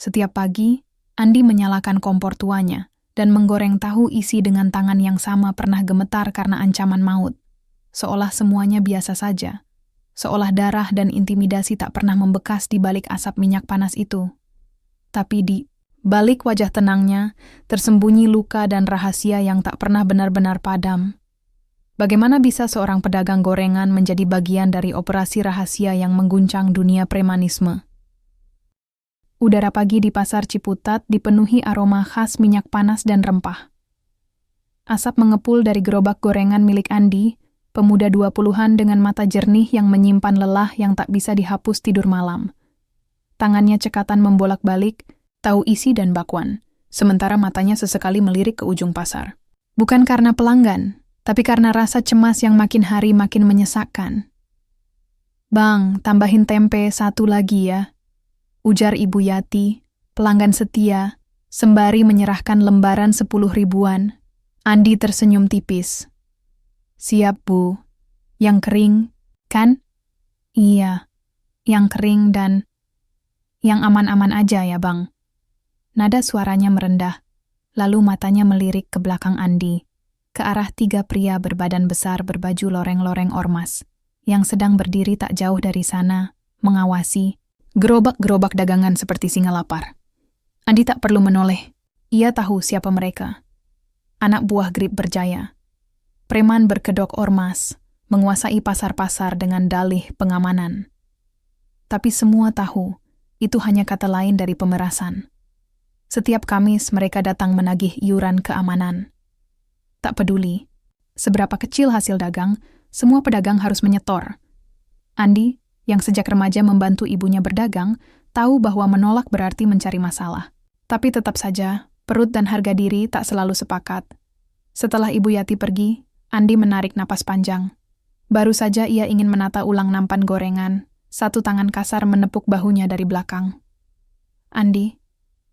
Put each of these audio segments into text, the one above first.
Setiap pagi, Andi menyalakan kompor tuanya dan menggoreng tahu isi dengan tangan yang sama pernah gemetar karena ancaman maut. Seolah semuanya biasa saja. Seolah darah dan intimidasi tak pernah membekas di balik asap minyak panas itu. Tapi di balik wajah tenangnya, tersembunyi luka dan rahasia yang tak pernah benar-benar padam. Bagaimana bisa seorang pedagang gorengan menjadi bagian dari operasi rahasia yang mengguncang dunia premanisme? Udara pagi di pasar Ciputat dipenuhi aroma khas minyak panas dan rempah. Asap mengepul dari gerobak gorengan milik Andi, pemuda 20-an dengan mata jernih yang menyimpan lelah yang tak bisa dihapus tidur malam. Tangannya cekatan membolak-balik, tahu isi dan bakwan, sementara matanya sesekali melirik ke ujung pasar. Bukan karena pelanggan, tapi karena rasa cemas yang makin hari makin menyesakkan. "Bang, tambahin tempe 1 lagi ya," ujar Ibu Yati, pelanggan setia, sembari menyerahkan lembaran 10 ribuan. Andi tersenyum tipis. "Siap, Bu. Yang kering, kan?" "Iya, yang kering dan yang aman-aman aja ya, Bang." Nada suaranya merendah, lalu matanya melirik ke belakang Andi, ke arah 3 pria berbadan besar berbaju loreng-loreng ormas, yang sedang berdiri tak jauh dari sana, mengawasi gerobak-gerobak dagangan seperti singa lapar. Andi tak perlu menoleh, ia tahu siapa mereka. Anak buah Grip Berjaya. Preman berkedok ormas, menguasai pasar-pasar dengan dalih pengamanan. Tapi semua tahu, itu hanya kata lain dari pemerasan. Setiap Kamis mereka datang menagih iuran keamanan. Tak peduli seberapa kecil hasil dagang, semua pedagang harus menyetor. Andi, yang sejak remaja membantu ibunya berdagang, tahu bahwa menolak berarti mencari masalah. Tapi tetap saja, perut dan harga diri tak selalu sepakat. Setelah Ibu Yati pergi, Andi menarik napas panjang. Baru saja ia ingin menata ulang nampan gorengan, satu tangan kasar menepuk bahunya dari belakang. "Andi,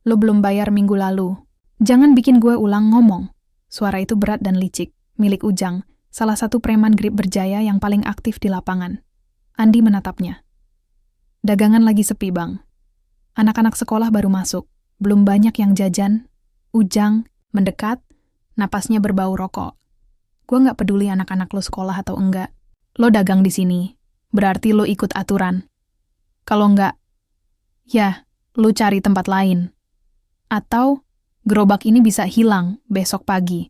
lo belum bayar minggu lalu. Jangan bikin gue ulang ngomong." Suara itu berat dan licik, milik Ujang, salah satu preman Grip Berjaya yang paling aktif di lapangan. Andi menatapnya. "Dagangan lagi sepi, Bang. Anak-anak sekolah baru masuk, belum banyak yang jajan." Ujang mendekat, napasnya berbau rokok. "Gue gak peduli anak-anak lo sekolah atau enggak. Lo dagang di sini, berarti lo ikut aturan. Kalau enggak, ya, lo cari tempat lain. Atau gerobak ini bisa hilang besok pagi."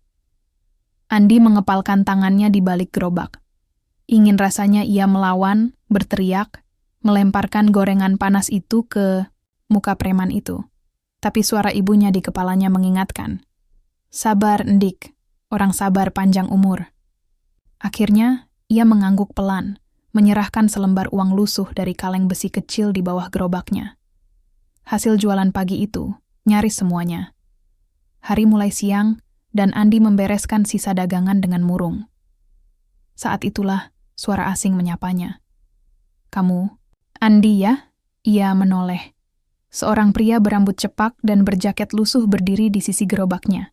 Andi mengepalkan tangannya di balik gerobak. Ingin rasanya ia melawan, berteriak, melemparkan gorengan panas itu ke muka preman itu. Tapi suara ibunya di kepalanya mengingatkan. "Sabar, Ndik. Orang sabar panjang umur." Akhirnya, ia mengangguk pelan, menyerahkan selembar uang lusuh dari kaleng besi kecil di bawah gerobaknya. Hasil jualan pagi itu, nyaris semuanya. Hari mulai siang, dan Andi membereskan sisa dagangan dengan murung. Saat itulah, suara asing menyapanya. "Kamu, Andi ya?" Ia menoleh. Seorang pria berambut cepak dan berjaket lusuh berdiri di sisi gerobaknya.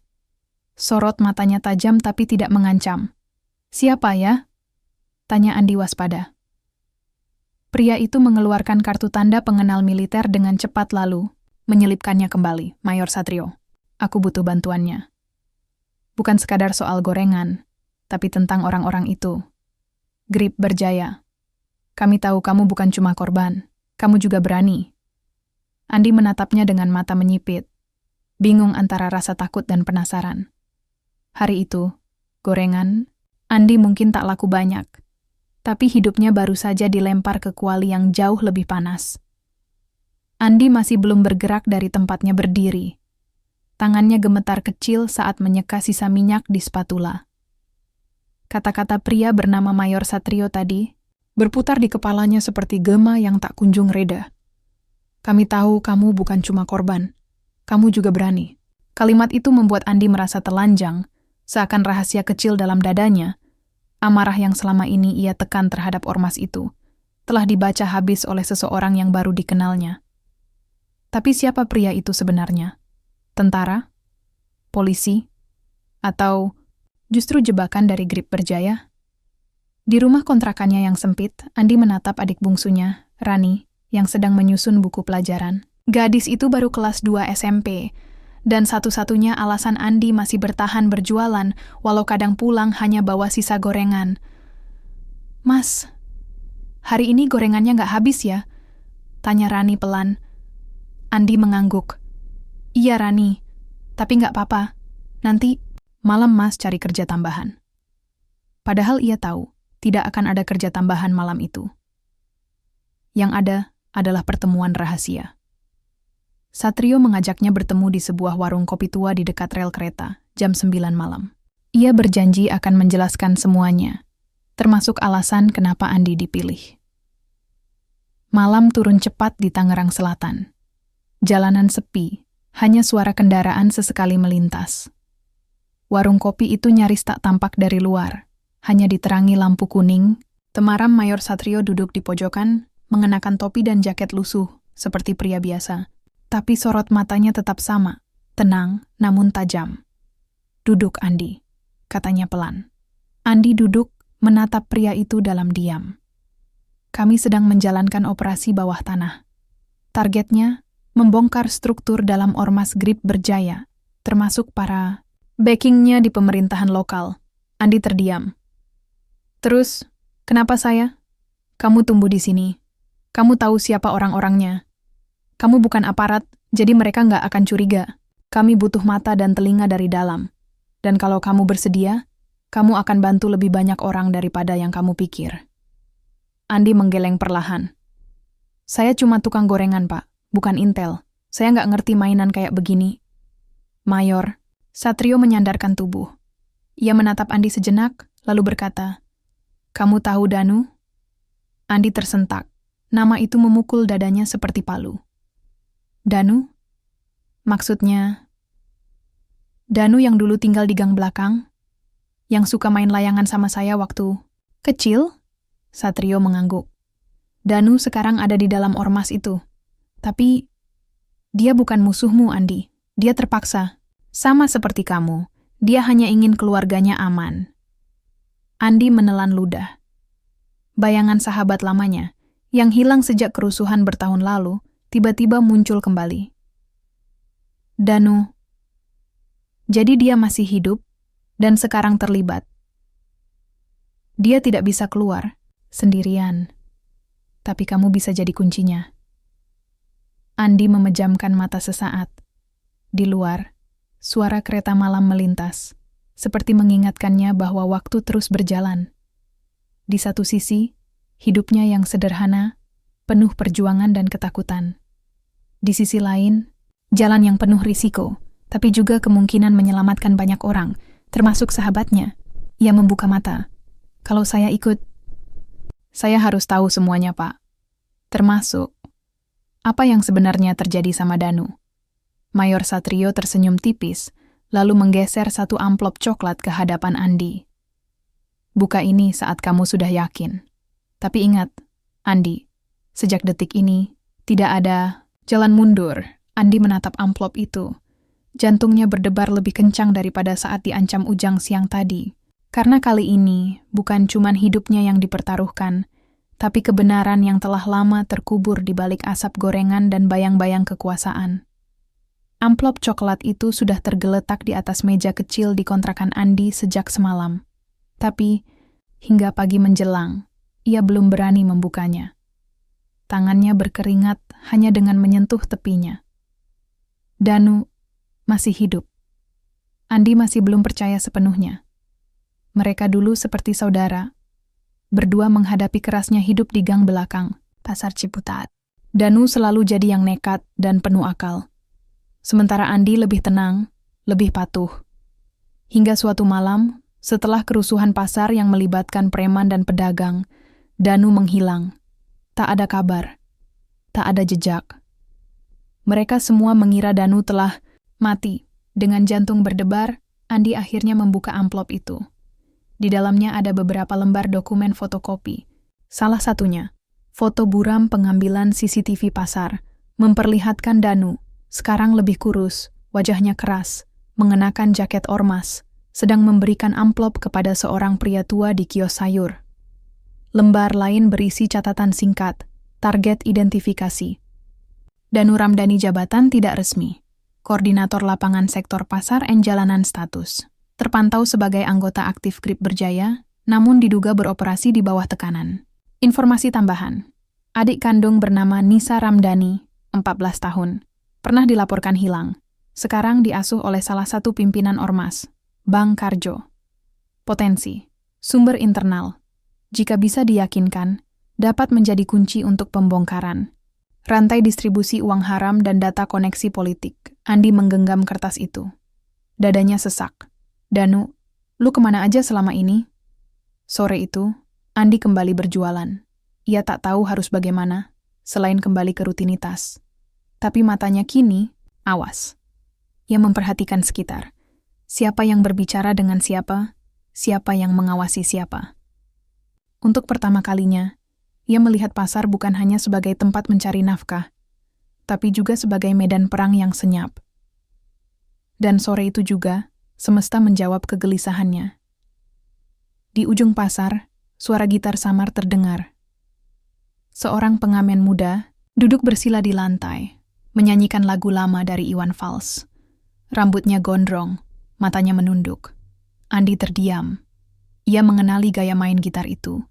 Sorot matanya tajam tapi tidak mengancam. "Siapa ya?" tanya Andi waspada. Pria itu mengeluarkan kartu tanda pengenal militer dengan cepat lalu menyelipkannya kembali. "Mayor Satrio, aku butuh bantuannya. Bukan sekadar soal gorengan, tapi tentang orang-orang itu. Grip Berjaya. Kami tahu kamu bukan cuma korban, kamu juga berani." Andi menatapnya dengan mata menyipit, bingung antara rasa takut dan penasaran. Hari itu, gorengan, Andi mungkin tak laku banyak, tapi hidupnya baru saja dilempar ke kuali yang jauh lebih panas. Andi masih belum bergerak dari tempatnya berdiri. Tangannya gemetar kecil saat menyeka sisa minyak di spatula. Kata-kata pria bernama Mayor Satrio tadi berputar di kepalanya seperti gema yang tak kunjung reda. "Kami tahu kamu bukan cuma korban, kamu juga berani." Kalimat itu membuat Andi merasa telanjang, seakan rahasia kecil dalam dadanya, amarah yang selama ini ia tekan terhadap ormas itu, telah dibaca habis oleh seseorang yang baru dikenalnya. Tapi siapa pria itu sebenarnya? Tentara? Polisi? Atau justru jebakan dari Grip Berjaya? Di rumah kontrakannya yang sempit, Andi menatap adik bungsunya, Rani, yang sedang menyusun buku pelajaran. Gadis itu baru kelas 2 SMP, dan satu-satunya alasan Andi masih bertahan berjualan walau kadang pulang hanya bawa sisa gorengan. "Mas, hari ini gorengannya nggak habis ya?" tanya Rani pelan. Andi mengangguk. "Iya Rani, tapi nggak apa-apa. Nanti malam Mas cari kerja tambahan." Padahal ia tahu tidak akan ada kerja tambahan malam itu. Yang ada adalah pertemuan rahasia. Satrio mengajaknya bertemu di sebuah warung kopi tua di dekat rel kereta, jam 9 malam. Ia berjanji akan menjelaskan semuanya, termasuk alasan kenapa Andi dipilih. Malam turun cepat di Tangerang Selatan. Jalanan sepi, hanya suara kendaraan sesekali melintas. Warung kopi itu nyaris tak tampak dari luar, hanya diterangi lampu kuning. Temaram Mayor Satrio duduk di pojokan, mengenakan topi dan jaket lusuh, seperti pria biasa. Tapi sorot matanya tetap sama, tenang namun tajam. "Duduk, Andi," katanya pelan. Andi duduk, menatap pria itu dalam diam. "Kami sedang menjalankan operasi bawah tanah. Targetnya, membongkar struktur dalam Ormas Grip Berjaya, termasuk para backingnya di pemerintahan lokal." Andi terdiam. "Terus, kenapa saya? Kamu tumbuh di sini. Kamu tahu siapa orang-orangnya. Kamu bukan aparat, jadi mereka nggak akan curiga. Kami butuh mata dan telinga dari dalam. Dan kalau kamu bersedia, kamu akan bantu lebih banyak orang daripada yang kamu pikir." Andi menggeleng perlahan. "Saya cuma tukang gorengan, Pak, bukan intel. Saya nggak ngerti mainan kayak begini." "Mayor." Satrio menyandarkan tubuh. Ia menatap Andi sejenak, lalu berkata, "Kamu tahu Danu?" Andi tersentak. Nama itu memukul dadanya seperti palu. "Danu? Maksudnya, Danu yang dulu tinggal di gang belakang? Yang suka main layangan sama saya waktu kecil?" Satrio mengangguk. "Danu sekarang ada di dalam ormas itu. Tapi, dia bukan musuhmu, Andi. Dia terpaksa. Sama seperti kamu. Dia hanya ingin keluarganya aman." Andi menelan ludah. Bayangan sahabat lamanya, yang hilang sejak kerusuhan bertahun lalu, tiba-tiba muncul kembali. "Danu. Jadi dia masih hidup dan sekarang terlibat. Dia tidak bisa keluar sendirian. Tapi kamu bisa jadi kuncinya." Andi memejamkan mata sesaat. Di luar, suara kereta malam melintas, seperti mengingatkannya bahwa waktu terus berjalan. Di satu sisi, hidupnya yang sederhana, penuh perjuangan dan ketakutan. Di sisi lain, jalan yang penuh risiko, tapi juga kemungkinan menyelamatkan banyak orang, termasuk sahabatnya. Ia membuka mata. "Kalau saya ikut, saya harus tahu semuanya, Pak. Termasuk, apa yang sebenarnya terjadi sama Danu." Mayor Satrio tersenyum tipis, lalu menggeser satu amplop coklat ke hadapan Andi. "Buka ini saat kamu sudah yakin. Tapi ingat, Andi, sejak detik ini, tidak ada jalan mundur." Andi menatap amplop itu. Jantungnya berdebar lebih kencang daripada saat diancam Ujang siang tadi. Karena kali ini, bukan cuman hidupnya yang dipertaruhkan, tapi kebenaran yang telah lama terkubur di balik asap gorengan dan bayang-bayang kekuasaan. Amplop coklat itu sudah tergeletak di atas meja kecil di kontrakan Andi sejak semalam. Tapi, hingga pagi menjelang, ia belum berani membukanya. Tangannya berkeringat hanya dengan menyentuh tepinya. Danu masih hidup. Andi masih belum percaya sepenuhnya. Mereka dulu seperti saudara, berdua menghadapi kerasnya hidup di gang belakang, Pasar Ciputat. Danu selalu jadi yang nekat dan penuh akal. Sementara Andi lebih tenang, lebih patuh. Hingga suatu malam, setelah kerusuhan pasar yang melibatkan preman dan pedagang, Danu menghilang. Tak ada kabar, tak ada jejak. Mereka semua mengira Danu telah mati. Dengan jantung berdebar, Andi akhirnya membuka amplop itu. Di dalamnya ada beberapa lembar dokumen fotokopi. Salah satunya, foto buram pengambilan CCTV pasar, memperlihatkan Danu, sekarang lebih kurus, wajahnya keras, mengenakan jaket ormas, sedang memberikan amplop kepada seorang pria tua di kios sayur. Lembar lain berisi catatan singkat, target identifikasi. Danu Ramdhani jabatan tidak resmi. Koordinator lapangan sektor pasar and jalanan status. Terpantau sebagai anggota aktif Grip Berjaya, namun diduga beroperasi di bawah tekanan. Informasi tambahan. Adik kandung bernama Nisa Ramdhani, 14 tahun, pernah dilaporkan hilang. Sekarang diasuh oleh salah satu pimpinan ormas, Bang Karjo. Potensi. Sumber internal. Jika bisa diyakinkan, dapat menjadi kunci untuk pembongkaran. Rantai distribusi uang haram dan data koneksi politik. Andi menggenggam kertas itu. Dadanya sesak. Danu, lu kemana aja selama ini? Sore itu, Andi kembali berjualan. Ia tak tahu harus bagaimana, selain kembali ke rutinitas. Tapi matanya kini, awas. Ia memperhatikan sekitar. Siapa yang berbicara dengan siapa, siapa yang mengawasi siapa. Untuk pertama kalinya, ia melihat pasar bukan hanya sebagai tempat mencari nafkah, tapi juga sebagai medan perang yang senyap. Dan sore itu juga, semesta menjawab kegelisahannya. Di ujung pasar, suara gitar samar terdengar. Seorang pengamen muda duduk bersila di lantai, menyanyikan lagu lama dari Iwan Fals. Rambutnya gondrong, matanya menunduk. Andi terdiam. Ia mengenali gaya main gitar itu.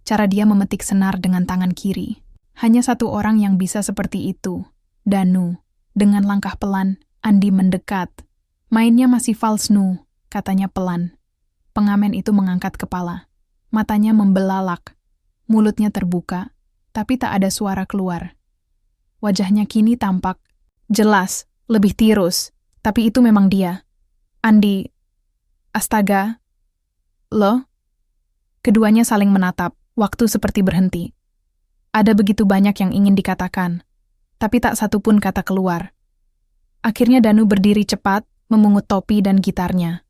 Cara dia memetik senar dengan tangan kiri. Hanya satu orang yang bisa seperti itu, Danu. Dengan langkah pelan, Andi mendekat. Mainnya masih fals, Nu, katanya pelan. Pengamen itu mengangkat kepala. Matanya membelalak. Mulutnya terbuka, tapi tak ada suara keluar. Wajahnya kini tampak jelas, lebih tirus, tapi itu memang dia. Andi, astaga, lo? Keduanya saling menatap, waktu seperti berhenti. Ada begitu banyak yang ingin dikatakan, tapi tak satu pun kata keluar. Akhirnya Danu berdiri cepat, memungut topi dan gitarnya.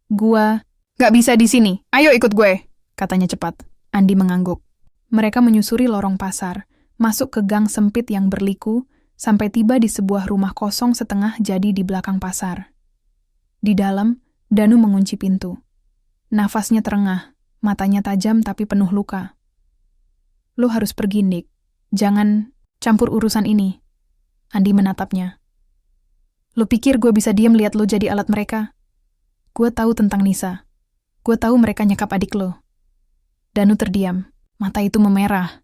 Gua gak bisa di sini, ayo ikut gue, katanya cepat. Andi mengangguk. Mereka menyusuri lorong pasar, masuk ke gang sempit yang berliku, sampai tiba di sebuah rumah kosong setengah jadi di belakang pasar. Di dalam, Danu mengunci pintu. Nafasnya terengah, matanya tajam tapi penuh luka. Lu harus pergi, Nick. Jangan campur urusan ini. Andi menatapnya. Lu pikir gue bisa diam lihat lu jadi alat mereka? Gue tahu tentang Nisa. Gue tahu mereka nyekap adik lu. Danu terdiam. Mata itu memerah.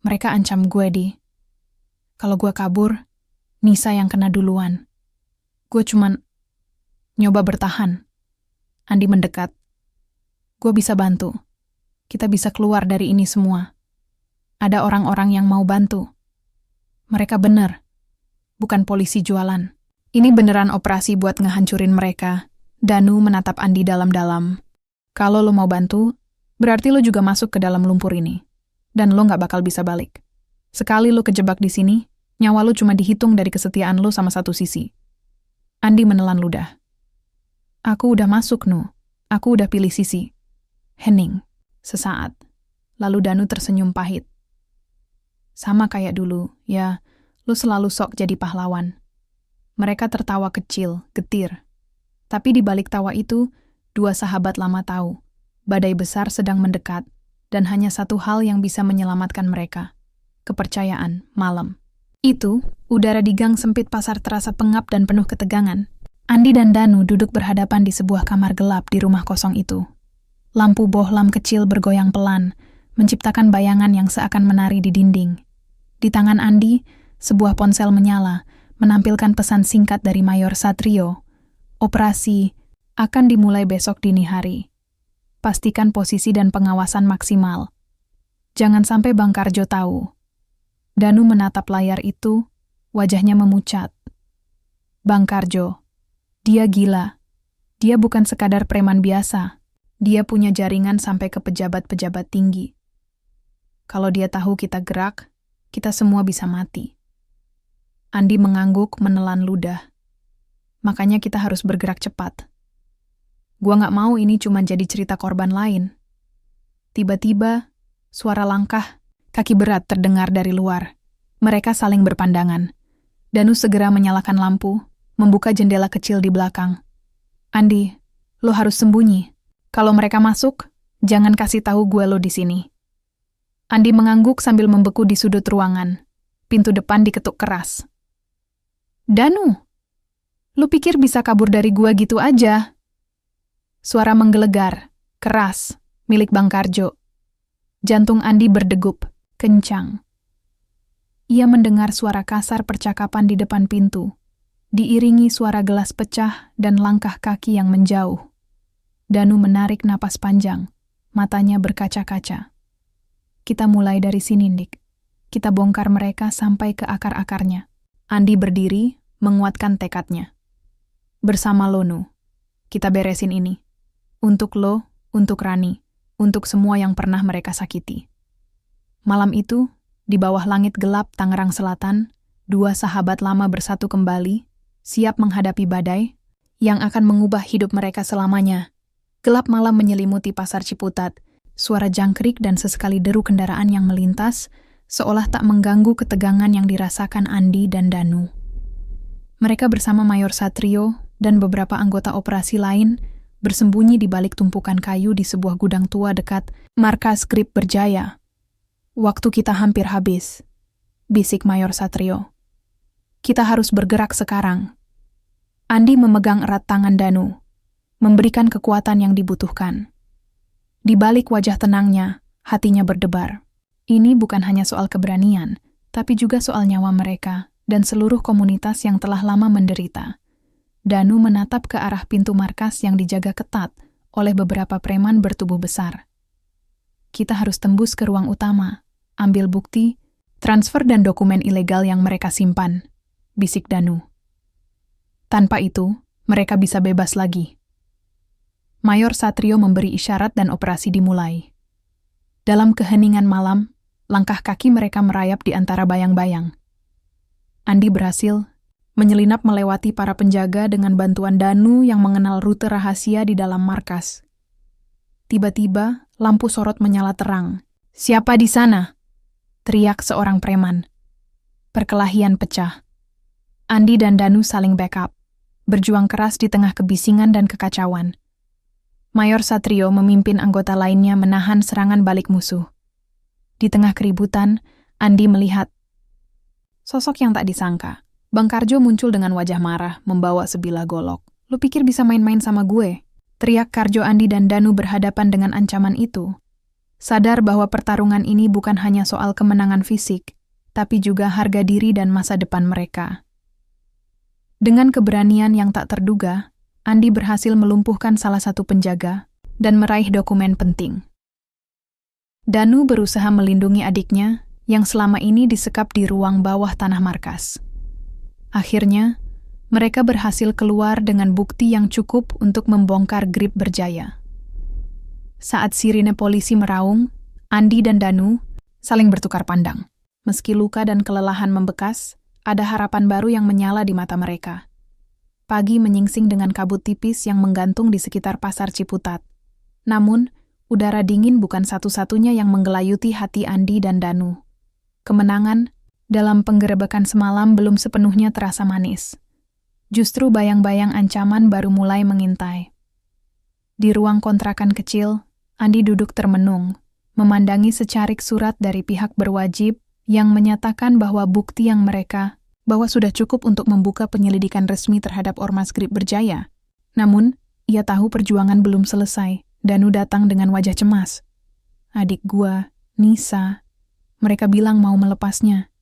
Mereka ancam gue, Di. Kalau gue kabur, Nisa yang kena duluan. Gue cuman nyoba bertahan. Andi mendekat. Gue bisa bantu. Kita bisa keluar dari ini semua. Ada orang-orang yang mau bantu. Mereka bener. Bukan polisi jualan. Ini beneran operasi buat ngehancurin mereka. Danu menatap Andi dalam-dalam. Kalau lo mau bantu, berarti lo juga masuk ke dalam lumpur ini. Dan lo gak bakal bisa balik. Sekali lo kejebak di sini, nyawa lo cuma dihitung dari kesetiaan lo sama satu sisi. Andi menelan ludah. Aku udah masuk, Nu. Aku udah pilih sisi. Hening. Sesaat. Lalu Danu tersenyum pahit. Sama kayak dulu, ya, lo selalu sok jadi pahlawan. Mereka tertawa kecil, getir. Tapi di balik tawa itu, dua sahabat lama tahu. Badai besar sedang mendekat, dan hanya satu hal yang bisa menyelamatkan mereka. Kepercayaan, malam. Itu, udara di gang sempit pasar terasa pengap dan penuh ketegangan. Andi dan Danu duduk berhadapan di sebuah kamar gelap di rumah kosong itu. Lampu bohlam kecil bergoyang pelan, menciptakan bayangan yang seakan menari di dinding. Di tangan Andi, sebuah ponsel menyala, menampilkan pesan singkat dari Mayor Satrio. Operasi akan dimulai besok dini hari. Pastikan posisi dan pengawasan maksimal. Jangan sampai Bang Karjo tahu. Danu menatap layar itu, wajahnya memucat. Bang Karjo, dia gila. Dia bukan sekadar preman biasa. Dia punya jaringan sampai ke pejabat-pejabat tinggi. Kalau dia tahu kita gerak, kita semua bisa mati. Andi mengangguk menelan ludah. Makanya kita harus bergerak cepat. Gua gak mau ini cuma jadi cerita korban lain. Tiba-tiba, suara langkah, kaki berat terdengar dari luar. Mereka saling berpandangan. Danu segera menyalakan lampu, membuka jendela kecil di belakang. Andi, lo harus sembunyi. Kalau mereka masuk, jangan kasih tahu gue lo di sini. Andi mengangguk sambil membeku di sudut ruangan. Pintu depan diketuk keras. "Danu, lu pikir bisa kabur dari gua gitu aja?" Suara menggelegar, keras, milik Bang Karjo. Jantung Andi berdegup, kencang. Ia mendengar suara kasar percakapan di depan pintu, diiringi suara gelas pecah dan langkah kaki yang menjauh. Danu menarik napas panjang, matanya berkaca-kaca. "Kita mulai dari sini, Ndik. Kita bongkar mereka sampai ke akar-akarnya." Andi berdiri, menguatkan tekadnya. "Bersama lo, Nu. Kita beresin ini. Untuk lo, untuk Rani, untuk semua yang pernah mereka sakiti." Malam itu, di bawah langit gelap Tangerang Selatan, dua sahabat lama bersatu kembali, siap menghadapi badai yang akan mengubah hidup mereka selamanya. Gelap malam menyelimuti pasar Ciputat, suara jangkrik dan sesekali deru kendaraan yang melintas, seolah tak mengganggu ketegangan yang dirasakan Andi dan Danu. Mereka bersama Mayor Satrio dan beberapa anggota operasi lain bersembunyi di balik tumpukan kayu di sebuah gudang tua dekat markas Grip Berjaya. "Waktu kita hampir habis," bisik Mayor Satrio. "Kita harus bergerak sekarang." Andi memegang erat tangan Danu, memberikan kekuatan yang dibutuhkan. Di balik wajah tenangnya, hatinya berdebar. Ini bukan hanya soal keberanian, tapi juga soal nyawa mereka dan seluruh komunitas yang telah lama menderita. Danu menatap ke arah pintu markas yang dijaga ketat oleh beberapa preman bertubuh besar. "Kita harus tembus ke ruang utama, ambil bukti, transfer dan dokumen ilegal yang mereka simpan," bisik Danu. "Tanpa itu, mereka bisa bebas lagi." Mayor Satrio memberi isyarat dan operasi dimulai. Dalam keheningan malam, langkah kaki mereka merayap di antara bayang-bayang. Andi berhasil menyelinap melewati para penjaga dengan bantuan Danu yang mengenal rute rahasia di dalam markas. Tiba-tiba, lampu sorot menyala terang. "Siapa di sana?" teriak seorang preman. Perkelahian pecah. Andi dan Danu saling backup, berjuang keras di tengah kebisingan dan kekacauan. Mayor Satrio memimpin anggota lainnya menahan serangan balik musuh. Di tengah keributan, Andi melihat sosok yang tak disangka. Bang Karjo muncul dengan wajah marah, membawa sebilah golok. "Lu pikir bisa main-main sama gue?" teriak Karjo. Andi dan Danu berhadapan dengan ancaman itu, sadar bahwa pertarungan ini bukan hanya soal kemenangan fisik, tapi juga harga diri dan masa depan mereka. Dengan keberanian yang tak terduga, Andi berhasil melumpuhkan salah satu penjaga dan meraih dokumen penting. Danu berusaha melindungi adiknya yang selama ini disekap di ruang bawah tanah markas. Akhirnya, mereka berhasil keluar dengan bukti yang cukup untuk membongkar Grip Berjaya. Saat sirine polisi meraung, Andi dan Danu saling bertukar pandang. Meski luka dan kelelahan membekas, ada harapan baru yang menyala di mata mereka. Pagi menyingsing dengan kabut tipis yang menggantung di sekitar pasar Ciputat. Namun, udara dingin bukan satu-satunya yang menggelayuti hati Andi dan Danu. Kemenangan dalam penggerebekan semalam belum sepenuhnya terasa manis. Justru bayang-bayang ancaman baru mulai mengintai. Di ruang kontrakan kecil, Andi duduk termenung, memandangi secarik surat dari pihak berwajib yang menyatakan bahwa bukti yang mereka bahwa sudah cukup untuk membuka penyelidikan resmi terhadap Ormas Grip Berjaya. Namun, ia tahu perjuangan belum selesai. Danu datang dengan wajah cemas. "Adik gua, Nisa, mereka bilang mau melepasnya.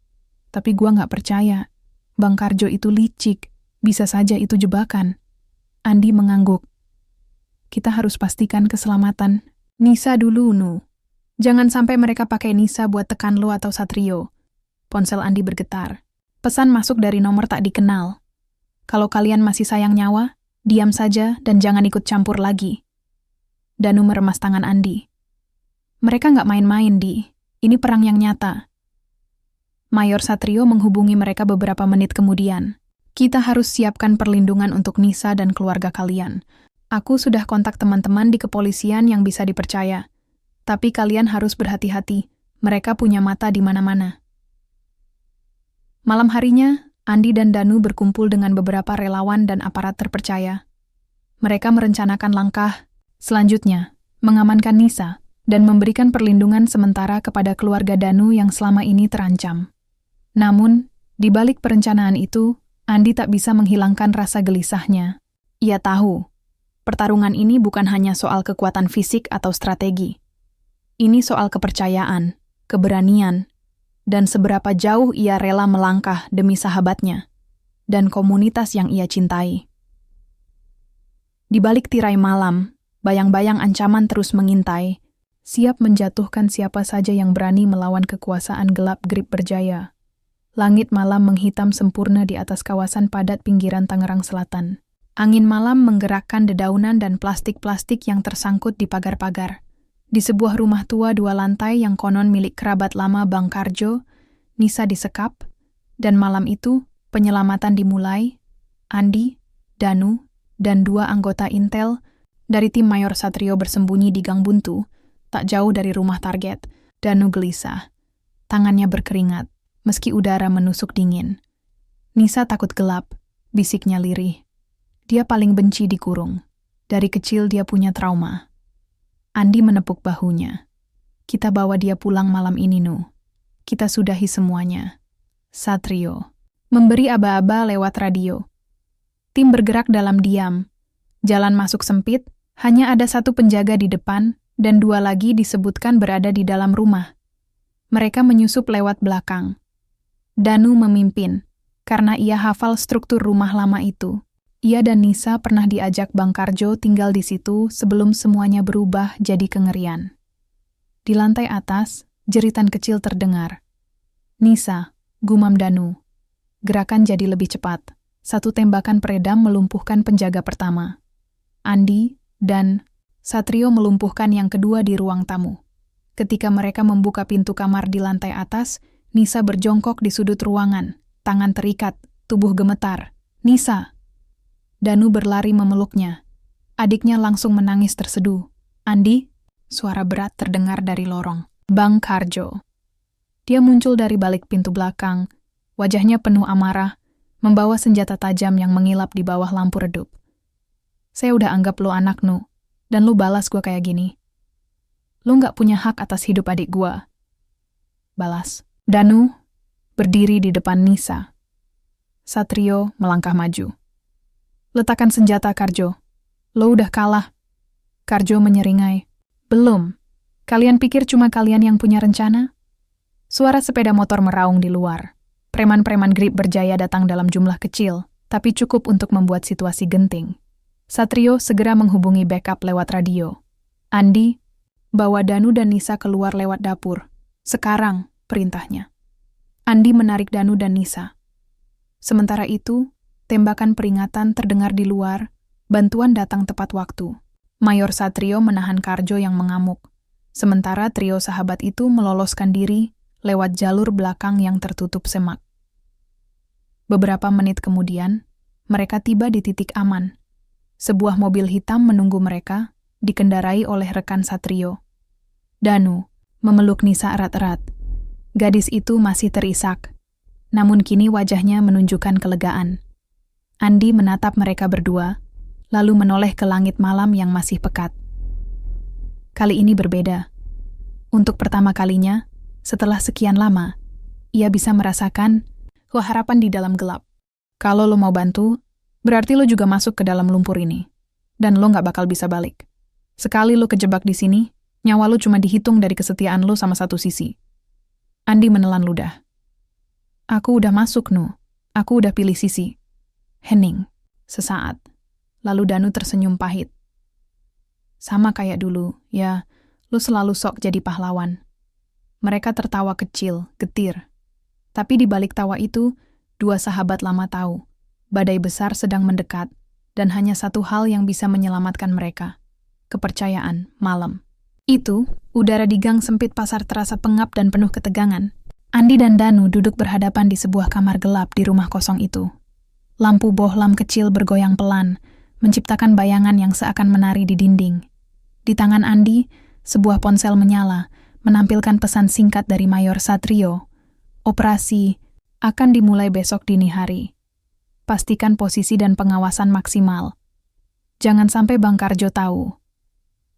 Tapi gua nggak percaya. Bang Karjo itu licik, bisa saja itu jebakan." Andi mengangguk. "Kita harus pastikan keselamatan Nisa dulu, Nu. Jangan sampai mereka pakai Nisa buat tekan lo atau Satrio." Ponsel Andi bergetar. Pesan masuk dari nomor tak dikenal. "Kalau kalian masih sayang nyawa, diam saja dan jangan ikut campur lagi." Danu meremas tangan Andi. "Mereka nggak main-main, Di. Ini perang yang nyata." Mayor Satrio menghubungi mereka beberapa menit kemudian. "Kita harus siapkan perlindungan untuk Nisa dan keluarga kalian. Aku sudah kontak teman-teman di kepolisian yang bisa dipercaya. Tapi kalian harus berhati-hati. Mereka punya mata di mana-mana." Malam harinya, Andi dan Danu berkumpul dengan beberapa relawan dan aparat terpercaya. Mereka merencanakan langkah selanjutnya, mengamankan Nisa, dan memberikan perlindungan sementara kepada keluarga Danu yang selama ini terancam. Namun, di balik perencanaan itu, Andi tak bisa menghilangkan rasa gelisahnya. Ia tahu, pertarungan ini bukan hanya soal kekuatan fisik atau strategi. Ini soal kepercayaan, keberanian, dan seberapa jauh ia rela melangkah demi sahabatnya dan komunitas yang ia cintai. Di balik tirai malam, bayang-bayang ancaman terus mengintai, siap menjatuhkan siapa saja yang berani melawan kekuasaan gelap Grip Berjaya. Langit malam menghitam sempurna di atas kawasan padat pinggiran Tangerang Selatan. Angin malam menggerakkan dedaunan dan plastik-plastik yang tersangkut di pagar-pagar. Di sebuah rumah tua 2 lantai yang konon milik kerabat lama Bang Karjo, Nisa disekap, dan malam itu penyelamatan dimulai. Andi, Danu, dan 2 anggota Intel dari tim Mayor Satrio bersembunyi di gang buntu, tak jauh dari rumah target. Danu gelisah. Tangannya berkeringat, meski udara menusuk dingin. Nisa takut gelap, bisiknya lirih. Dia paling benci dikurung. Dari kecil dia punya trauma. Andi menepuk bahunya. Kita bawa dia pulang malam ini, Nu. Kita sudahi semuanya. Satrio memberi aba-aba lewat radio. Tim bergerak dalam diam. Jalan masuk sempit, hanya ada 1 penjaga di depan, dan 2 lagi disebutkan berada di dalam rumah. Mereka menyusup lewat belakang. Danu memimpin, karena ia hafal struktur rumah lama itu. Ia dan Nisa pernah diajak Bang Karjo tinggal di situ sebelum semuanya berubah jadi kengerian. Di lantai atas, jeritan kecil terdengar. Nisa, gumam Danu. Gerakan jadi lebih cepat. 1 tembakan peredam melumpuhkan penjaga pertama. Andi dan Satrio melumpuhkan yang kedua di ruang tamu. Ketika mereka membuka pintu kamar di lantai atas, Nisa berjongkok di sudut ruangan, tangan terikat, tubuh gemetar. Nisa! Danu berlari memeluknya. Adiknya langsung menangis terseduh. Andi? Suara berat terdengar dari lorong. Bang Karjo. Dia muncul dari balik pintu belakang, wajahnya penuh amarah, membawa senjata tajam yang mengilap di bawah lampu redup. Saya udah anggap lo anak, Nu, dan lo balas gua kayak gini. Lo nggak punya hak atas hidup adik gua. Balas. Danu berdiri di depan Nisa. Satrio melangkah maju. Letakkan senjata, Karjo. Lo udah kalah. Karjo menyeringai. Belum. Kalian pikir cuma kalian yang punya rencana? Suara sepeda motor meraung di luar. Preman-preman Grip Berjaya datang dalam jumlah kecil, tapi cukup untuk membuat situasi genting. Satrio segera menghubungi backup lewat radio. Andi, bawa Danu dan Nisa keluar lewat dapur. Sekarang, perintahnya. Andi menarik Danu dan Nisa. Sementara itu, tembakan peringatan terdengar di luar, bantuan datang tepat waktu. Mayor Satrio menahan Karjo yang mengamuk. Sementara trio sahabat itu meloloskan diri lewat jalur belakang yang tertutup semak. Beberapa menit kemudian, mereka tiba di titik aman. Sebuah mobil hitam menunggu mereka, dikendarai oleh rekan Satrio. Danu memeluk Nisa erat-erat. Gadis itu masih terisak, namun kini wajahnya menunjukkan kelegaan. Andi menatap mereka berdua, lalu menoleh ke langit malam yang masih pekat. Kali ini berbeda. Untuk pertama kalinya, setelah sekian lama, ia bisa merasakan keharapan di dalam gelap. Kalau lo mau bantu, berarti lo juga masuk ke dalam lumpur ini. Dan lo gak bakal bisa balik. Sekali lo kejebak di sini, nyawa lo cuma dihitung dari kesetiaan lo sama satu sisi. Andi menelan ludah. Aku udah masuk, Nu. Aku udah pilih sisi. Hening. Sesaat. Lalu Danu tersenyum pahit. Sama kayak dulu, ya, lo selalu sok jadi pahlawan. Mereka tertawa kecil, getir. Tapi di balik tawa itu, 2 sahabat lama tahu. Badai besar sedang mendekat, dan hanya satu hal yang bisa menyelamatkan mereka. Kepercayaan, malam. Itu, udara di gang sempit pasar terasa pengap dan penuh ketegangan. Andi dan Danu duduk berhadapan di sebuah kamar gelap di rumah kosong itu. Lampu bohlam kecil bergoyang pelan, menciptakan bayangan yang seakan menari di dinding. Di tangan Andi, sebuah ponsel menyala, menampilkan pesan singkat dari Mayor Satrio. Operasi akan dimulai besok dini hari. Pastikan posisi dan pengawasan maksimal. Jangan sampai Bang Karjo tahu.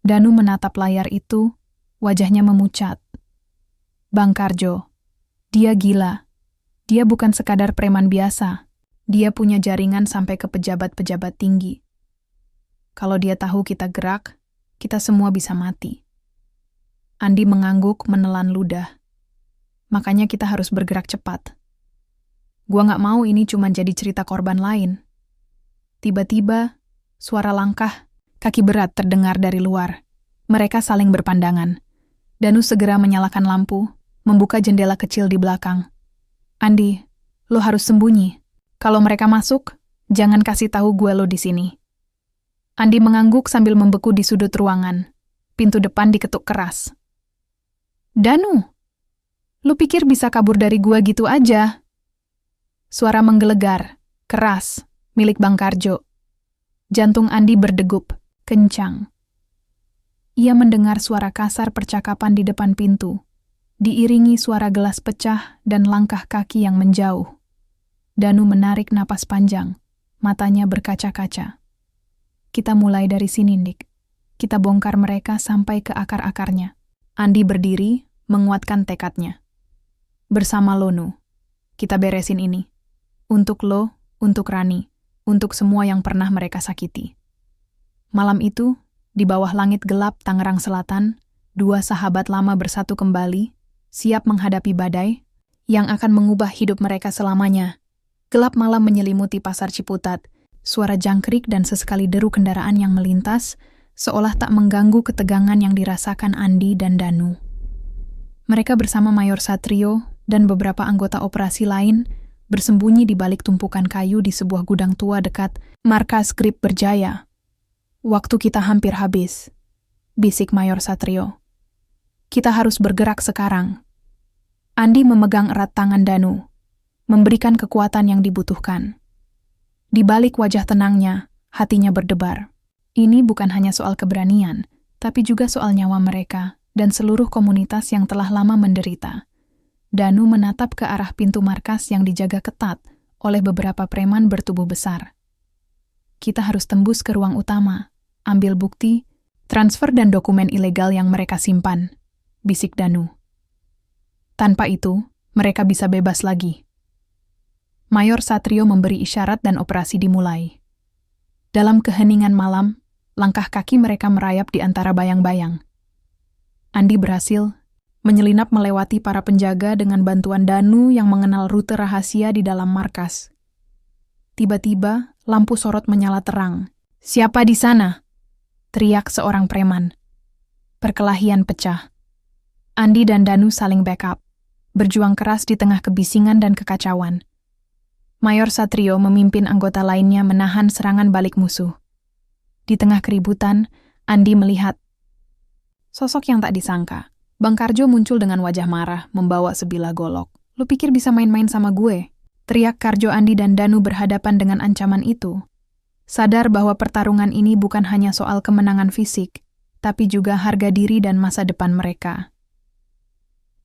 Danu menatap layar itu, wajahnya memucat. Bang Karjo, dia gila. Dia bukan sekadar preman biasa. Dia punya jaringan sampai ke pejabat-pejabat tinggi. Kalau dia tahu kita gerak, kita semua bisa mati. Andi mengangguk menelan ludah. Makanya kita harus bergerak cepat. Gua nggak mau ini cuma jadi cerita korban lain. Tiba-tiba, suara langkah, kaki berat terdengar dari luar. Mereka saling berpandangan. Danu segera menyalakan lampu, membuka jendela kecil di belakang. Andi, lo harus sembunyi. Kalau mereka masuk, jangan kasih tahu gue lo di sini. Andi mengangguk sambil membeku di sudut ruangan. Pintu depan diketuk keras. Danu, lo pikir bisa kabur dari gue gitu aja? Suara menggelegar, keras, milik Bang Karjo. Jantung Andi berdegup, kencang. Ia mendengar suara kasar percakapan di depan pintu, diiringi suara gelas pecah dan langkah kaki yang menjauh. Danu menarik napas panjang, matanya berkaca-kaca. Kita mulai dari sini, Dik. Kita bongkar mereka sampai ke akar-akarnya. Andi berdiri, menguatkan tekadnya. Bersama lo, Nu. Kita beresin ini. Untuk lo, untuk Rani, untuk semua yang pernah mereka sakiti. Malam itu, di bawah langit gelap Tangerang Selatan, dua sahabat lama bersatu kembali, siap menghadapi badai yang akan mengubah hidup mereka selamanya. Gelap malam menyelimuti pasar Ciputat, suara jangkrik dan sesekali deru kendaraan yang melintas, seolah tak mengganggu ketegangan yang dirasakan Andi dan Danu. Mereka bersama Mayor Satrio dan beberapa anggota operasi lain bersembunyi di balik tumpukan kayu di sebuah gudang tua dekat markas Grip Berjaya. Waktu kita hampir habis, bisik Mayor Satrio. Kita harus bergerak sekarang. Andi memegang erat tangan Danu, memberikan kekuatan yang dibutuhkan. Di balik wajah tenangnya, hatinya berdebar. Ini bukan hanya soal keberanian, tapi juga soal nyawa mereka dan seluruh komunitas yang telah lama menderita. Danu menatap ke arah pintu markas yang dijaga ketat oleh beberapa preman bertubuh besar. Kita harus tembus ke ruang utama, ambil bukti, transfer dan dokumen ilegal yang mereka simpan, bisik Danu. Tanpa itu, mereka bisa bebas lagi. Mayor Satrio memberi isyarat dan operasi dimulai. Dalam keheningan malam, langkah kaki mereka merayap di antara bayang-bayang. Andi berhasil menyelinap melewati para penjaga dengan bantuan Danu yang mengenal rute rahasia di dalam markas. Tiba-tiba, lampu sorot menyala terang. "Siapa di sana?" teriak seorang preman. Perkelahian pecah. Andi dan Danu saling backup, berjuang keras di tengah kebisingan dan kekacauan. Mayor Satrio memimpin anggota lainnya menahan serangan balik musuh. Di tengah keributan, Andi melihat sosok yang tak disangka. Bang Karjo muncul dengan wajah marah, membawa sebilah golok. "Lu pikir bisa main-main sama gue?" teriak Karjo. Andi dan Danu berhadapan dengan ancaman itu. Sadar bahwa pertarungan ini bukan hanya soal kemenangan fisik, tapi juga harga diri dan masa depan mereka.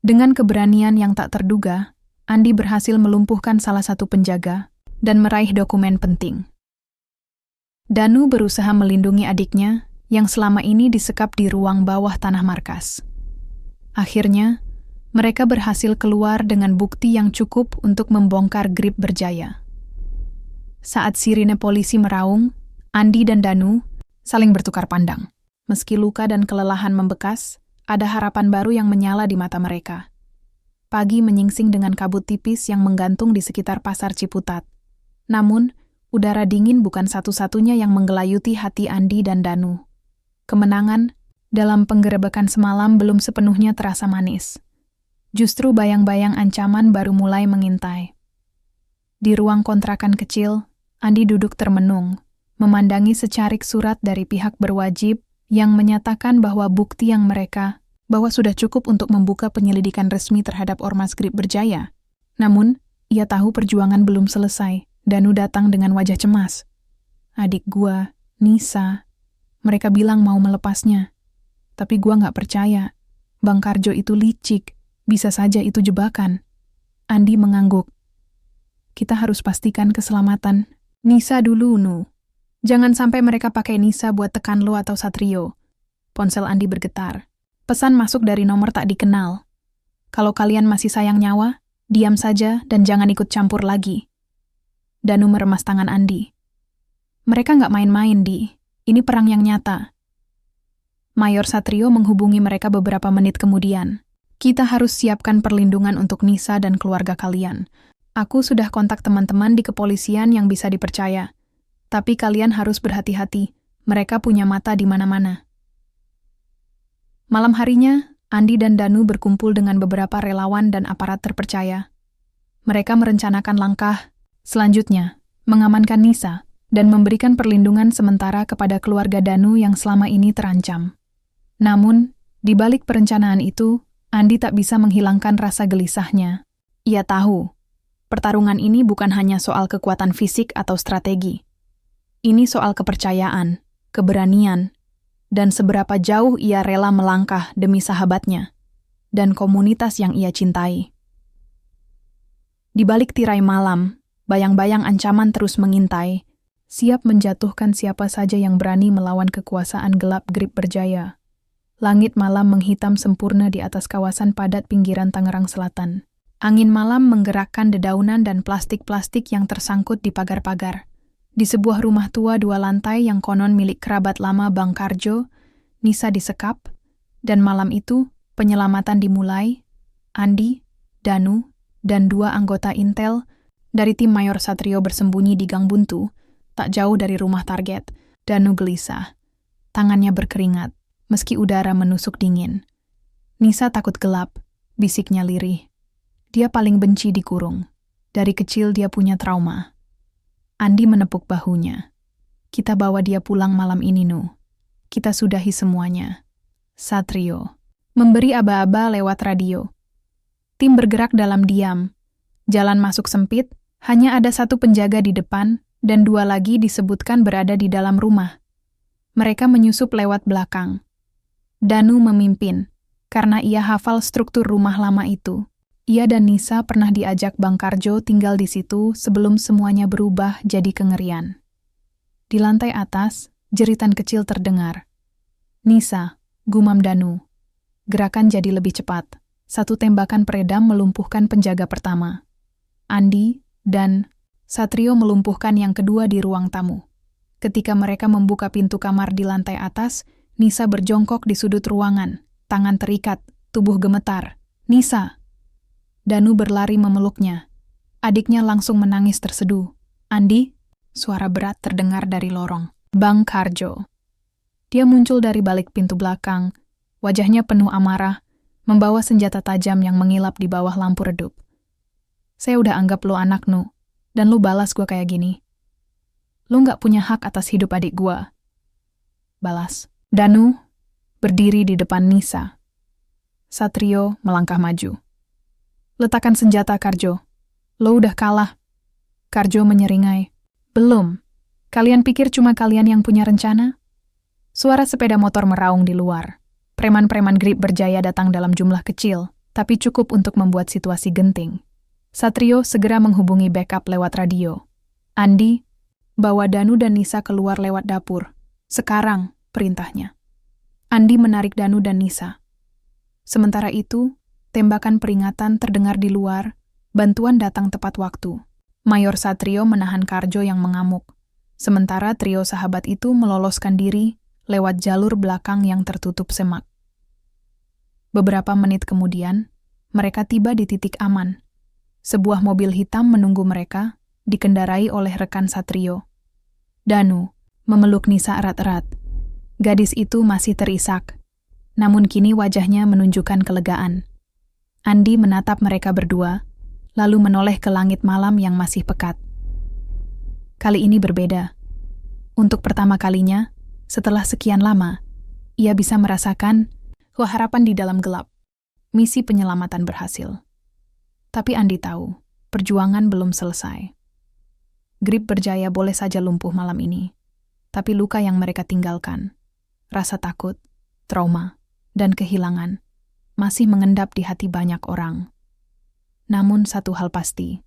Dengan keberanian yang tak terduga, Andi berhasil melumpuhkan salah satu penjaga dan meraih dokumen penting. Danu berusaha melindungi adiknya yang selama ini disekap di ruang bawah tanah markas. Akhirnya, mereka berhasil keluar dengan bukti yang cukup untuk membongkar Grip Berjaya. Saat sirine polisi meraung, Andi dan Danu saling bertukar pandang. Meski luka dan kelelahan membekas, ada harapan baru yang menyala di mata mereka. Pagi menyingsing dengan kabut tipis yang menggantung di sekitar pasar Ciputat. Namun, udara dingin bukan satu-satunya yang menggelayuti hati Andi dan Danu. Kemenangan dalam penggerebekan semalam belum sepenuhnya terasa manis. Justru bayang-bayang ancaman baru mulai mengintai. Di ruang kontrakan kecil, Andi duduk termenung, memandangi secarik surat dari pihak berwajib yang menyatakan bahwa bukti yang mereka bahwa sudah cukup untuk membuka penyelidikan resmi terhadap Ormas Grip Berjaya. Namun, ia tahu perjuangan belum selesai. Danu datang dengan wajah cemas. "Adik gua, Nisa, mereka bilang mau melepasnya. Tapi gua nggak percaya. Bang Karjo itu licik, bisa saja itu jebakan." Andi mengangguk. "Kita harus pastikan keselamatan Nisa dulu, Nu. Jangan sampai mereka pakai Nisa buat tekan lo atau Satrio." Ponsel Andi bergetar. Pesan masuk dari nomor tak dikenal. "Kalau kalian masih sayang nyawa, Diam saja dan jangan ikut campur lagi. Danu meremas tangan Andi. Mereka nggak main-main, Di. Ini perang yang nyata. Mayor Satrio menghubungi mereka beberapa menit kemudian. Kita harus siapkan perlindungan untuk Nisa dan keluarga kalian. Aku sudah kontak teman-teman di kepolisian yang bisa dipercaya. Tapi kalian harus berhati-hati. Mereka punya mata di mana-mana. Malam harinya, Andi dan Danu berkumpul dengan beberapa relawan dan aparat terpercaya. Mereka merencanakan langkah selanjutnya, mengamankan Nisa dan memberikan perlindungan sementara kepada keluarga Danu yang selama ini terancam. Namun, di balik perencanaan itu, Andi tak bisa menghilangkan rasa gelisahnya. Ia tahu, pertarungan ini bukan hanya soal kekuatan fisik atau strategi. Ini soal kepercayaan, keberanian, dan seberapa jauh ia rela melangkah demi sahabatnya dan komunitas yang ia cintai. Di balik tirai malam, bayang-bayang ancaman terus mengintai, siap menjatuhkan siapa saja yang berani melawan kekuasaan gelap Grip Berjaya. Langit malam menghitam sempurna di atas kawasan padat pinggiran Tangerang Selatan. Angin malam menggerakkan dedaunan dan plastik-plastik yang tersangkut di pagar-pagar. Di sebuah rumah tua 2 lantai yang konon milik kerabat lama Bang Karjo, Nisa disekap, dan malam itu penyelamatan dimulai. Andi, Danu, dan 2 anggota Intel dari tim Mayor Satrio bersembunyi di gang buntu, tak jauh dari rumah target. Danu gelisah. Tangannya berkeringat, meski udara menusuk dingin. Nisa takut gelap, bisiknya lirih. Dia paling benci dikurung. Dari kecil dia punya trauma. Andi menepuk bahunya. Kita bawa dia pulang malam ini, Nu. Kita sudahi semuanya. Satrio memberi aba-aba lewat radio. Tim bergerak dalam diam. Jalan masuk sempit, hanya ada 1 penjaga di depan, dan 2 lagi disebutkan berada di dalam rumah. Mereka menyusup lewat belakang. Danu memimpin, karena ia hafal struktur rumah lama itu. Ia dan Nisa pernah diajak Bang Karjo tinggal di situ sebelum semuanya berubah jadi kengerian. Di lantai atas, jeritan kecil terdengar. Nisa, gumam Danu. Gerakan jadi lebih cepat. 1 tembakan peredam melumpuhkan penjaga pertama. Andi dan Satrio melumpuhkan yang kedua di ruang tamu. Ketika mereka membuka pintu kamar di lantai atas, Nisa berjongkok di sudut ruangan, tangan terikat, tubuh gemetar. Nisa! Danu berlari memeluknya. Adiknya langsung menangis terseduh. Andi? Suara berat terdengar dari lorong. Bang Karjo. Dia muncul dari balik pintu belakang, wajahnya penuh amarah, membawa senjata tajam yang mengilap di bawah lampu redup. Saya udah anggap lo anak, Nu, dan lo balas gue kayak gini. Lo nggak punya hak atas hidup adik gue. Balas. Danu berdiri di depan Nisa. Satrio melangkah maju. Letakkan senjata, Karjo. Lo udah kalah. Karjo menyeringai. Belum. Kalian pikir cuma kalian yang punya rencana? Suara sepeda motor meraung di luar. Preman-preman Grip Berjaya datang dalam jumlah kecil, tapi cukup untuk membuat situasi genting. Satrio segera menghubungi backup lewat radio. Andi, bawa Danu dan Nisa keluar lewat dapur. Sekarang, perintahnya. Andi menarik Danu dan Nisa. Sementara itu, tembakan peringatan terdengar di luar, bantuan datang tepat waktu. Mayor Satrio menahan Karjo yang mengamuk, sementara trio sahabat itu meloloskan diri lewat jalur belakang yang tertutup semak. Beberapa menit kemudian, mereka tiba di titik aman. Sebuah mobil hitam menunggu mereka, dikendarai oleh rekan Satrio. Danu memeluk Nisa erat-erat. Gadis itu masih terisak, namun kini wajahnya menunjukkan kelegaan. Andi menatap mereka berdua, lalu menoleh ke langit malam yang masih pekat. Kali ini berbeda. Untuk pertama kalinya, setelah sekian lama, ia bisa merasakan keharapan di dalam gelap. Misi penyelamatan berhasil. Tapi Andi tahu, perjuangan belum selesai. Grip Berjaya boleh saja lumpuh malam ini, tapi luka yang mereka tinggalkan, rasa takut, trauma, dan kehilangan, masih mengendap di hati banyak orang. Namun satu hal pasti,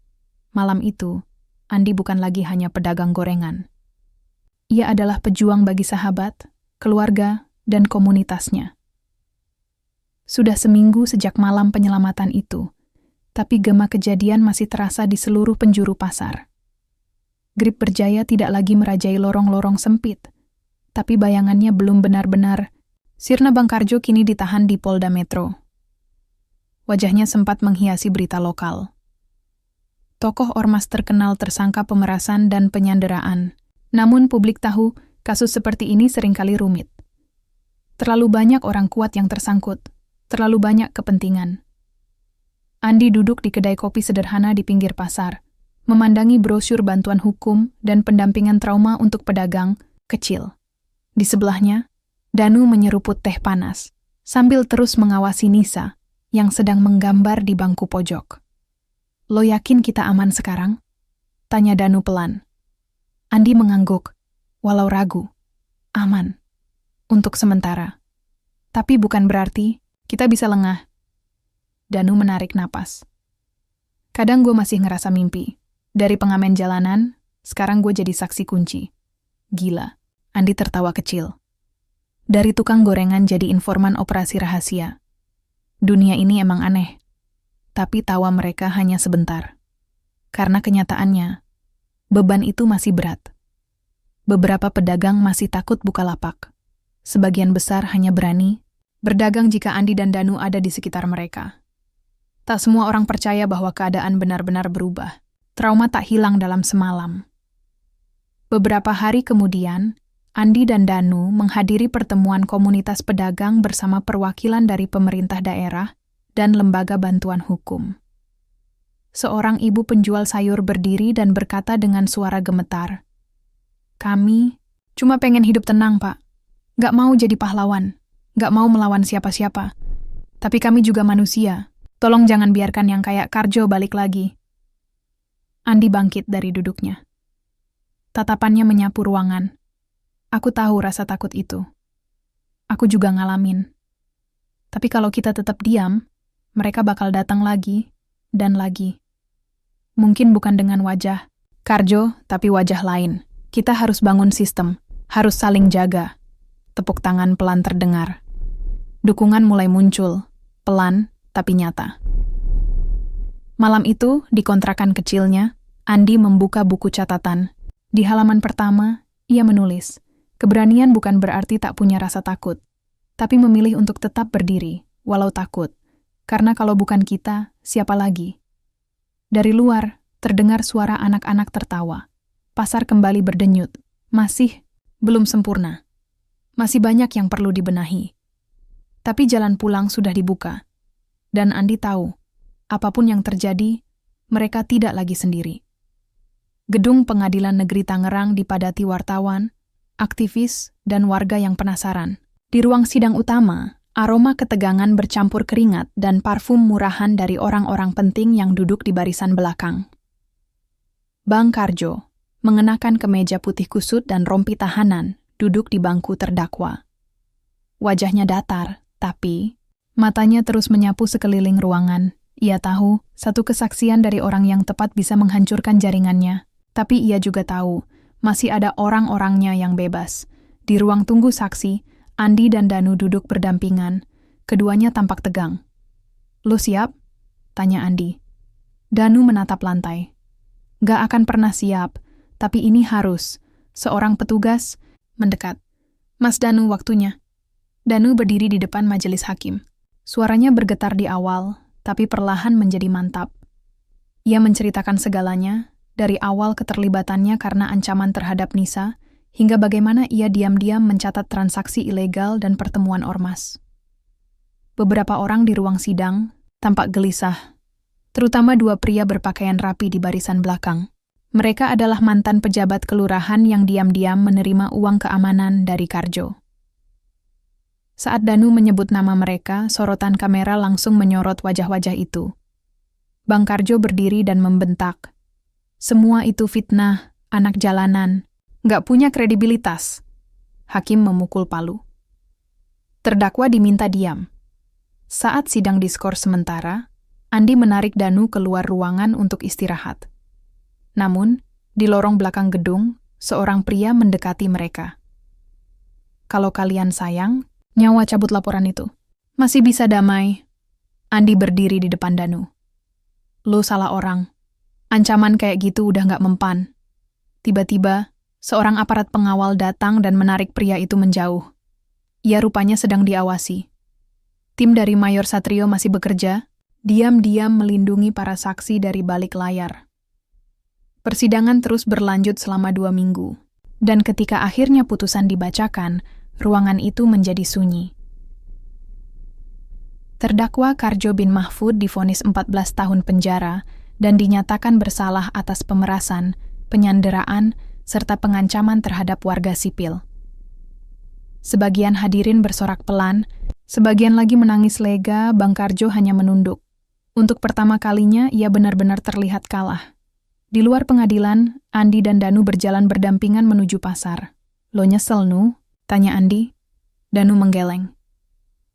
malam itu, Andi bukan lagi hanya pedagang gorengan. Ia adalah pejuang bagi sahabat, keluarga, dan komunitasnya. Sudah seminggu sejak malam penyelamatan itu, tapi gema kejadian masih terasa di seluruh penjuru pasar. Grip Berjaya tidak lagi merajai lorong-lorong sempit, tapi bayangannya belum benar-benar. Sirna Bangkarjo kini ditahan di Polda Metro. Wajahnya sempat menghiasi berita lokal. Tokoh ormas terkenal tersangka pemerasan dan penyanderaan. Namun publik tahu, kasus seperti ini seringkali rumit. Terlalu banyak orang kuat yang tersangkut, terlalu banyak kepentingan. Andi duduk di kedai kopi sederhana di pinggir pasar, memandangi brosur bantuan hukum dan pendampingan trauma untuk pedagang kecil. Di sebelahnya, Danu menyeruput teh panas, sambil terus mengawasi Nisa yang sedang menggambar di bangku pojok. "Lo yakin kita aman sekarang?" tanya Danu pelan. Andi mengangguk, walau ragu. "Aman. Untuk sementara. Tapi bukan berarti kita bisa lengah." Danu menarik napas. "Kadang gue masih ngerasa mimpi. Dari pengamen jalanan, sekarang gue jadi saksi kunci." "Gila." Andi tertawa kecil. "Dari tukang gorengan jadi informan operasi rahasia. Dunia ini emang aneh. Tapi tawa mereka hanya sebentar. Karena kenyataannya, beban itu masih berat. Beberapa pedagang masih takut buka lapak. Sebagian besar hanya berani berdagang jika Andi dan Danu ada di sekitar mereka. Tak semua orang percaya bahwa keadaan benar-benar berubah. Trauma tak hilang dalam semalam." Beberapa hari kemudian, Andi dan Danu menghadiri pertemuan komunitas pedagang bersama perwakilan dari pemerintah daerah dan lembaga bantuan hukum. Seorang ibu penjual sayur berdiri dan berkata dengan suara gemetar, "Kami cuma pengen hidup tenang, Pak. Gak mau jadi pahlawan, gak mau melawan siapa-siapa. Tapi kami juga manusia. Tolong jangan biarkan yang kayak Karjo balik lagi." Andi bangkit dari duduknya. Tatapannya menyapu ruangan. "Aku tahu rasa takut itu. Aku juga ngalamin. Tapi kalau kita tetap diam, mereka bakal datang lagi dan lagi. Mungkin bukan dengan wajah Karjo, tapi wajah lain. Kita harus bangun sistem, harus saling jaga." Tepuk tangan pelan terdengar. Dukungan mulai muncul, pelan tapi nyata. Malam itu, di kontrakan kecilnya, Andi membuka buku catatan. Di halaman pertama, ia menulis, keberanian bukan berarti tak punya rasa takut, tapi memilih untuk tetap berdiri, walau takut. Karena kalau bukan kita, siapa lagi? Dari luar, terdengar suara anak-anak tertawa. Pasar kembali berdenyut. Masih belum sempurna. Masih banyak yang perlu dibenahi. Tapi jalan pulang sudah dibuka. Dan Andi tahu, apapun yang terjadi, mereka tidak lagi sendiri. Gedung Pengadilan Negeri Tangerang dipadati wartawan, aktivis, dan warga yang penasaran. Di ruang sidang utama, aroma ketegangan bercampur keringat dan parfum murahan dari orang-orang penting yang duduk di barisan belakang. Bang Karjo, mengenakan kemeja putih kusut dan rompi tahanan, duduk di bangku terdakwa. Wajahnya datar, tapi matanya terus menyapu sekeliling ruangan. Ia tahu, satu kesaksian dari orang yang tepat bisa menghancurkan jaringannya. Tapi ia juga tahu, masih ada orang-orangnya yang bebas. Di ruang tunggu saksi, Andi dan Danu duduk berdampingan. Keduanya tampak tegang. "Lo siap?" tanya Andi. Danu menatap lantai. "Gak akan pernah siap, tapi ini harus." Seorang petugas mendekat. "Mas Danu, waktunya." Danu berdiri di depan majelis hakim. Suaranya bergetar di awal, tapi perlahan menjadi mantap. Ia menceritakan segalanya, dari awal keterlibatannya karena ancaman terhadap Nisa, hingga bagaimana ia diam-diam mencatat transaksi ilegal dan pertemuan ormas. Beberapa orang di ruang sidang tampak gelisah, terutama dua pria berpakaian rapi di barisan belakang. Mereka adalah mantan pejabat kelurahan yang diam-diam menerima uang keamanan dari Karjo. Saat Danu menyebut nama mereka, sorotan kamera langsung menyorot wajah-wajah itu. Bang Karjo berdiri dan membentak. "Semua itu fitnah, anak jalanan. Nggak punya kredibilitas." Hakim memukul palu. Terdakwa diminta diam. Saat sidang diskors sementara, Andi menarik Danu keluar ruangan untuk istirahat. Namun, di lorong belakang gedung, seorang pria mendekati mereka. "Kalau kalian sayang, nyawa cabut laporan itu. Masih bisa damai." Andi berdiri di depan Danu. Lo salah orang. Ancaman kayak gitu udah nggak mempan. Tiba-tiba, seorang aparat pengawal datang dan menarik pria itu menjauh. Ia rupanya sedang diawasi. Tim dari Mayor Satrio masih bekerja, diam-diam melindungi para saksi dari balik layar. Persidangan terus berlanjut selama 2 minggu, dan ketika akhirnya putusan dibacakan, ruangan itu menjadi sunyi. Terdakwa Karjo bin Mahfud divonis 14 tahun penjara dan dinyatakan bersalah atas pemerasan, penyanderaan, serta pengancaman terhadap warga sipil. Sebagian hadirin bersorak pelan, sebagian lagi menangis lega. Bang Karjo hanya menunduk. Untuk pertama kalinya, ia benar-benar terlihat kalah. Di luar pengadilan, Andi dan Danu berjalan berdampingan menuju pasar. "Lo nyesel, Nu?" tanya Andi. Danu menggeleng.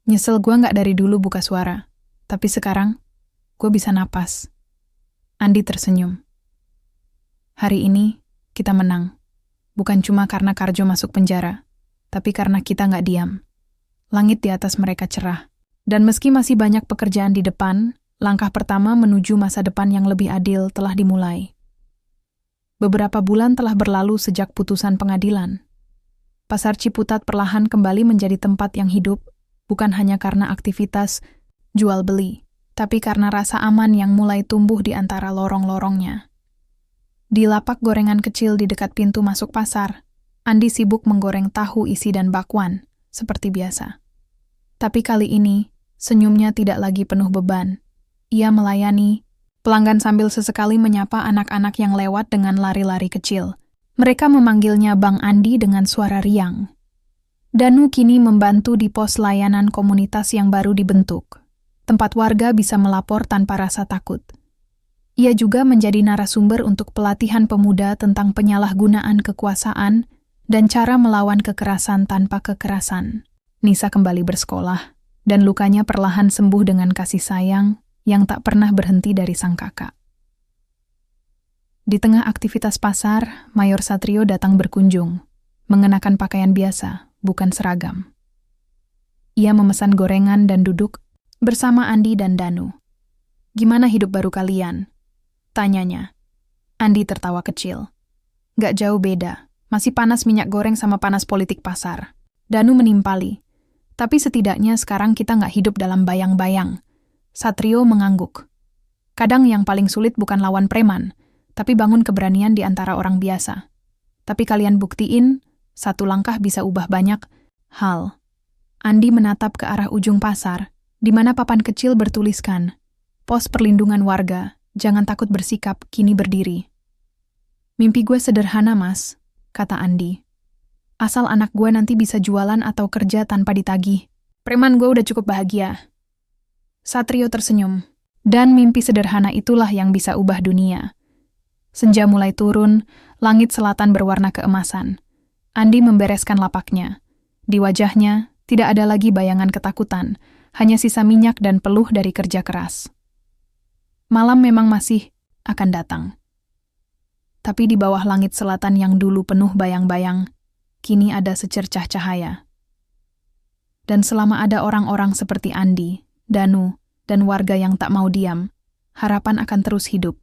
"Nyesel gua nggak dari dulu buka suara. Tapi sekarang, gua bisa napas." Andi tersenyum. "Hari ini, kita menang. Bukan cuma karena Karjo masuk penjara, tapi karena kita nggak diam." Langit di atas mereka cerah. Dan meski masih banyak pekerjaan di depan, langkah pertama menuju masa depan yang lebih adil telah dimulai. Beberapa bulan telah berlalu sejak putusan pengadilan. Pasar Ciputat perlahan kembali menjadi tempat yang hidup, bukan hanya karena aktivitas jual beli, tapi karena rasa aman yang mulai tumbuh di antara lorong-lorongnya. Di lapak gorengan kecil di dekat pintu masuk pasar, Andi sibuk menggoreng tahu isi dan bakwan, seperti biasa. Tapi kali ini, senyumnya tidak lagi penuh beban. Ia melayani pelanggan sambil sesekali menyapa anak-anak yang lewat dengan lari-lari kecil. Mereka memanggilnya Bang Andi dengan suara riang. Danu kini membantu di pos layanan komunitas yang baru dibentuk. Tempat warga bisa melapor tanpa rasa takut. Ia juga menjadi narasumber untuk pelatihan pemuda tentang penyalahgunaan kekuasaan dan cara melawan kekerasan tanpa kekerasan. Nisa kembali bersekolah, dan lukanya perlahan sembuh dengan kasih sayang yang tak pernah berhenti dari sang kakak. Di tengah aktivitas pasar, Mayor Satrio datang berkunjung, mengenakan pakaian biasa, bukan seragam. Ia memesan gorengan dan duduk bersama Andi dan Danu. "Gimana hidup baru kalian?" tanyanya. Andi tertawa kecil. "Gak jauh beda. Masih panas minyak goreng sama panas politik pasar." Danu menimpali. "Tapi setidaknya sekarang kita nggak hidup dalam bayang-bayang." Satrio mengangguk. "Kadang yang paling sulit bukan lawan preman, tapi bangun keberanian di antara orang biasa. Tapi kalian buktiin, satu langkah bisa ubah banyak hal." Andi menatap ke arah ujung pasar, di mana papan kecil bertuliskan, "Pos Perlindungan Warga, jangan takut bersikap, kini berdiri." "Mimpi gue sederhana, Mas," kata Andi. "Asal anak gue nanti bisa jualan atau kerja tanpa ditagih. Preman gue udah cukup bahagia." Satrio tersenyum. Dan mimpi sederhana itulah yang bisa ubah dunia. Senja mulai turun, langit selatan berwarna keemasan. Andi membereskan lapaknya. Di wajahnya, tidak ada lagi bayangan ketakutan, hanya sisa minyak dan peluh dari kerja keras. Malam memang masih akan datang. Tapi di bawah langit selatan yang dulu penuh bayang-bayang, kini ada secercah cahaya. Dan selama ada orang-orang seperti Andi, Danu, dan warga yang tak mau diam, harapan akan terus hidup.